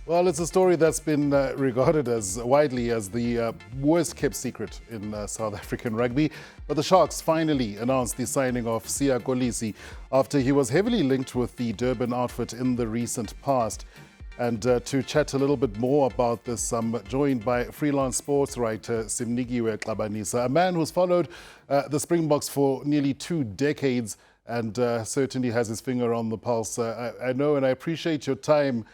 Well, it's a story that's been regarded as widely as the worst kept secret in South African rugby. But the Sharks finally announced the signing of Siya Kolisi after he was heavily linked with the Durban outfit in the recent past. And to chat a little bit more about this, I'm joined by freelance sportswriter Simnikiwe Xabanisa, a man who's followed the Springboks for nearly 2 decades and certainly has his finger on the pulse. I know and I appreciate your time.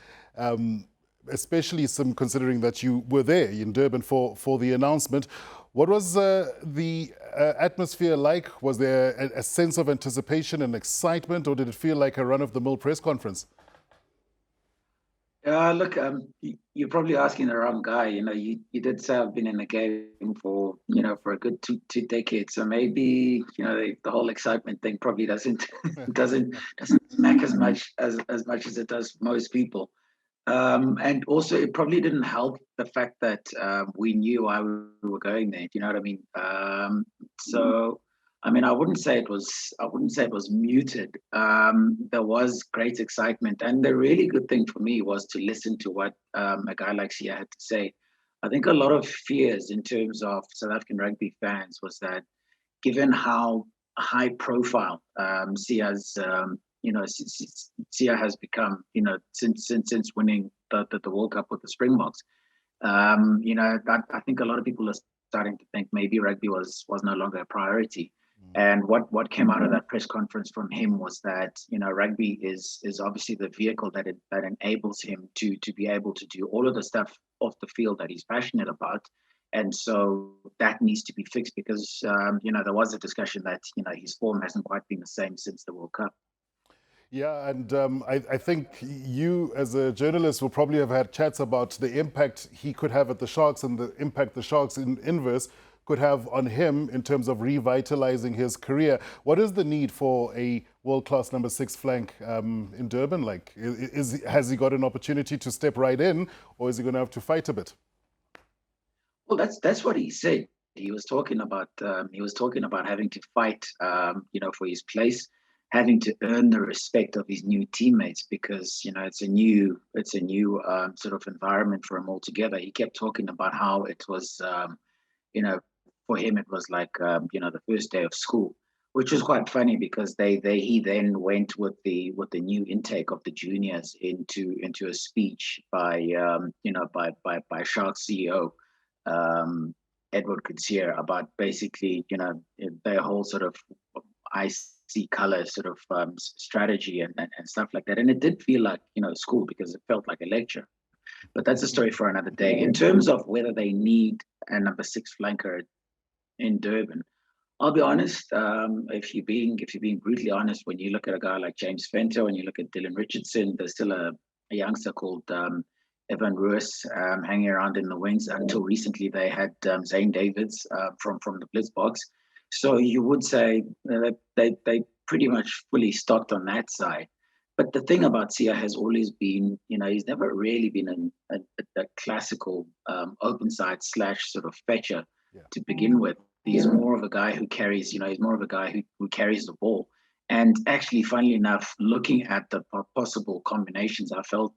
Especially some considering that you were there in Durban for the announcement. What was the atmosphere like? Was there a sense of anticipation and excitement, or did it feel like a run-of-the-mill press conference? Look, you're probably asking the wrong guy. You did say I've been in the game for, for a good two decades. So maybe, the whole excitement thing probably doesn't doesn't smack as much as it does most people. And also, it probably didn't help the fact that we knew why we were going there. Do you know what I mean? So, I mean, I wouldn't say it was muted. There was great excitement, and the really good thing for me was to listen to what a guy like Siya had to say. I think a lot of fears in terms of South African rugby fans was that given how high profile Sia's Sia has become, since winning the World Cup with the Springboks. I think a lot of people are starting to think maybe rugby was no longer a priority. And what came out of that press conference from him was that rugby is obviously the vehicle that enables him to be able to do all of the stuff off the field that he's passionate about. And so that needs to be fixed because there was a discussion that his form hasn't quite been the same since the World Cup. Yeah, and I think you, as a journalist, will probably have had chats about the impact he could have at the Sharks and the impact the Sharks in inverse could have on him in terms of revitalizing his career. What is the need for a world-class number 6 flank in Durban? Like, has he got an opportunity to step right in, or is he going to have to fight a bit? Well, that's what he said. He was talking about having to fight, for his place, having to earn the respect of his new teammates because it's a new sort of environment for him altogether. He kept talking about how it was, you know, for him it was like the first day of school, which is quite funny because he then went with the new intake of the juniors into a speech by Shark CEO Edward Coetzee about basically their whole sort of IC color sort of strategy and stuff like that. And it did feel like school because it felt like a lecture. But that's a story for another day. In terms of whether they need a number 6 flanker in Durban, I'll be honest. If you're being brutally honest, when you look at a guy like James Venter, when you look at Dylan Richardson, there's still a youngster called Evan Ruiz hanging around in the wings. Until recently, they had Zane Davids from the Blitzboks. So you would say that they pretty much fully stocked on that side. But the thing about Sia has always been, he's never really been a classical open side slash sort of fetcher Yeah. to begin with. He's more of a guy who carries, he's more of a guy who carries the ball. And actually, funnily enough, looking at the possible combinations, I felt,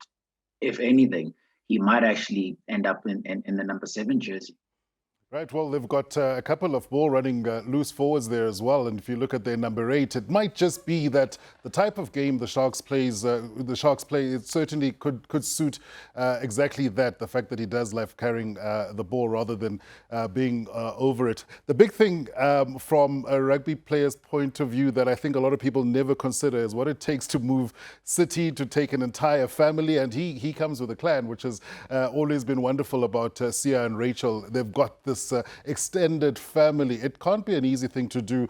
if anything, he might actually end up in the number 7 jersey. Right, well, they've got a couple of ball running loose forwards there as well. And if you look at their number 8, it might just be that the type of game the Sharks play, it certainly could suit exactly that. The fact that he does love carrying the ball rather than being over it. The big thing from a rugby player's point of view that I think a lot of people never consider is what it takes to move city, to take an entire family. And he comes with a clan, which has always been wonderful about Sia and Rachel. They've got this extended family. It can't be an easy thing to do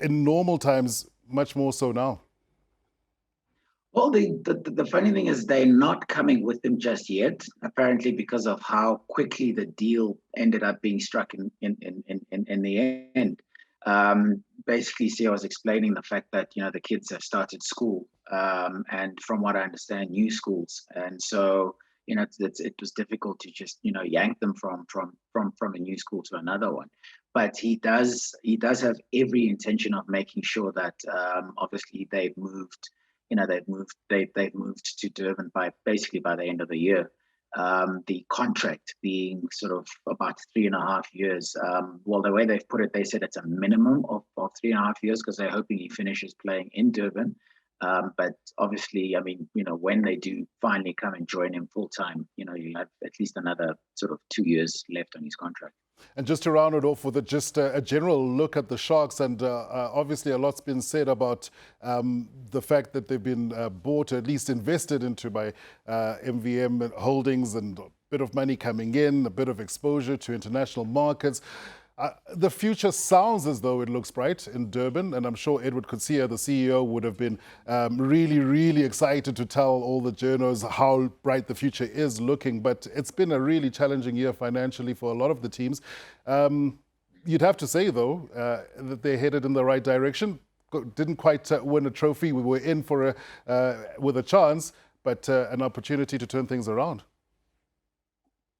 in normal times, much more so now. Well, the funny thing is they're not coming with him just yet, apparently because of how quickly the deal ended up being struck in the end. Basically, Sia was explaining the fact that the kids have started school, and from what I understand, new schools, and so it was difficult to just yank them from a new school to another one. But he does have every intention of making sure that obviously they've moved they've moved to Durban by the end of the year. The contract being sort of about 3.5 years. Well, the way they've put it, they said it's a minimum of 3.5 years because they're hoping he finishes playing in Durban. But obviously, I mean, when they do finally come and join him full time, you have at least another sort of 2 years left on his contract. And just to round it off with just a general look at the Sharks, and obviously a lot's been said about the fact that they've been bought, or at least invested into by MVM Holdings, and a bit of money coming in, a bit of exposure to international markets. The future sounds as though it looks bright in Durban, and I'm sure Edward Coetzee, the CEO, would have been really, really excited to tell all the journos how bright the future is looking. But it's been a really challenging year financially for a lot of the teams. You'd have to say, though, that they're headed in the right direction. Didn't quite win a trophy. We were in for with a chance, but an opportunity to turn things around.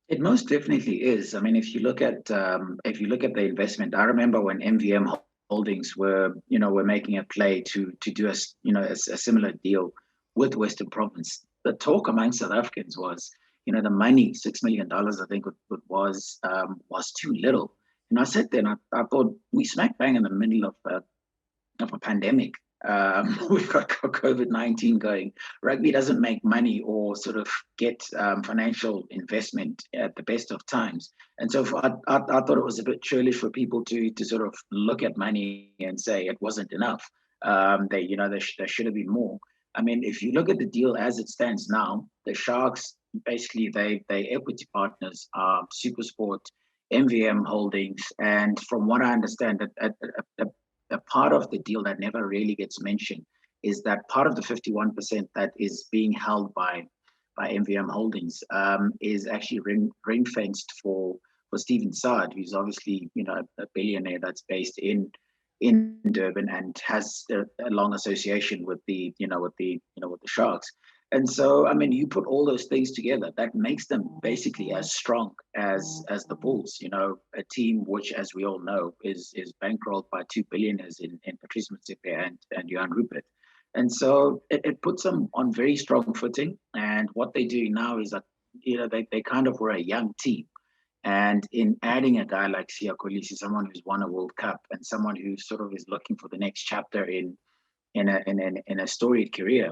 It most definitely is. I mean, if you look at the investment, I remember when MVM Holdings were making a play to do a similar deal with Western Province. The talk among South Africans was, the money, $6 million, I think it was too little. And I sat there and I thought, we smack bang in the middle of a pandemic. We've got COVID-19 going. Rugby doesn't make money or sort of get financial investment at the best of times. And so I thought it was a bit churlish for people to sort of look at money and say it wasn't enough. There should have been more. I mean, if you look at the deal as it stands now, the Sharks, basically, they equity partners are SuperSport, MVM Holdings, and from what I understand, a part of the deal that never really gets mentioned is that part of the 51% that is being held by MVM Holdings is actually ring fenced for Stephen Saad, who's obviously a billionaire that's based in Durban and has a long association with the Sharks. And so, I mean, you put all those things together, that makes them basically as strong as the Bulls, a team which, as we all know, is bankrolled by two billionaires in Patrice Motsepe and Johan Rupert. And so it puts them on very strong footing. And what they're doing now is that, they kind of were a young team. And in adding a guy like Siya Kolisi, someone who's won a World Cup and someone who sort of is looking for the next chapter in a storied career,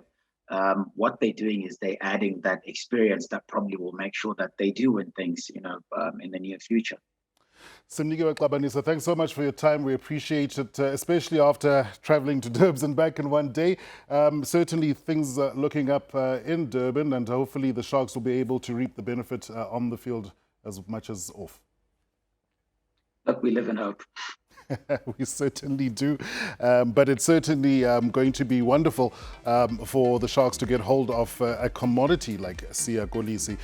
what they're doing is they're adding that experience that probably will make sure that they do win things, in the near future. Simnikiwe Xabanisa, thanks so much for your time. We appreciate it, especially after traveling to Durban and back in one day. Certainly things are looking up in Durban, and hopefully the Sharks will be able to reap the benefit on the field as much as off. Look, we live in hope. We certainly do, but it's certainly going to be wonderful for the Sharks to get hold of a commodity like Siya Kolisi.